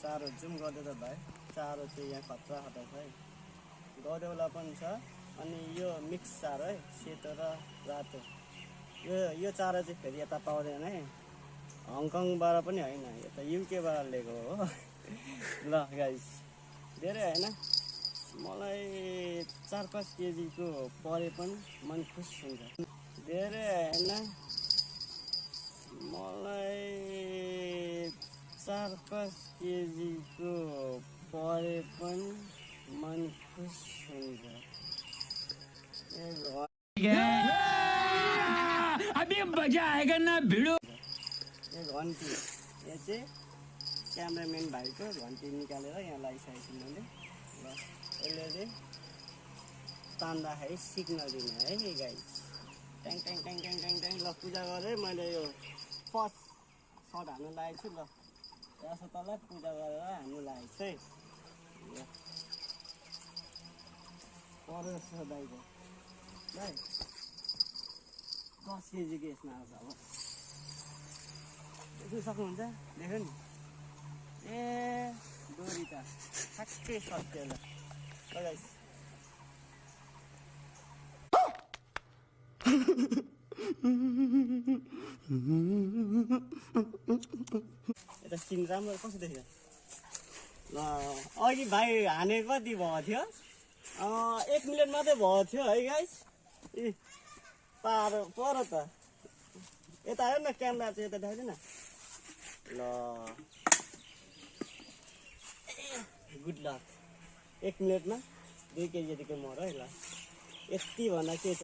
चारो जुम गर्दै त भाइ चारो चाहिँ यहाँ खतरा खतरा छ है गौरेउला पनि छ अनि यो मिक्स चारो है सेतो र रातो यो चारो चाहिँ फेरि यता पाउँदैन है हङकङबाट पनि होइन यता युकेबाट ल्याएको हो ल गाइस धेरै होइन मलाई 4-5 केजीको परे पनि मन खुस हुन्छ धेरै होइन मलाई 4-5 केजीको परे पनि मन खुस हुन्छ अभी मजा आएगा ना भिड़ो यो घन्टी यो चाहिँ क्यामेराम्यान भाइको घन्टी निकालेर यहाँ लगाइसकेको छु मैले ल यसले चाहिँ तान्दाखेरि सिग्नल दिने है गाइस ट्याङ ट्याङ ट्याङ ट्याङ ट्याङ ट्याङ ल पूजा गरेँ मैले यो फर्स्ट सर्ट हान्नु लागेको छु ल यहाँ तल पूजा गरेर हान्नु लागेको छु है ल परेछ दाइको भाइ 10 केजीको यसमा आउँछ अब देख्नु सक्नुहुन्छ देख्यो नि ए डोरी त ठ्याक्कै सत्य ल गाइस यता सिन राम्रो कस्तो देखियो ल अघि भाइ हाने कति भएको थियो 1 मिनट मात्रै भएको थियो है गाइस ए पर त यता आयो न क्यामेरा चाहिँ यता देखाइदिनु न ल गुड लक 1 मिनटमा 2 केजी जतिको मर है ल यति भन्दा के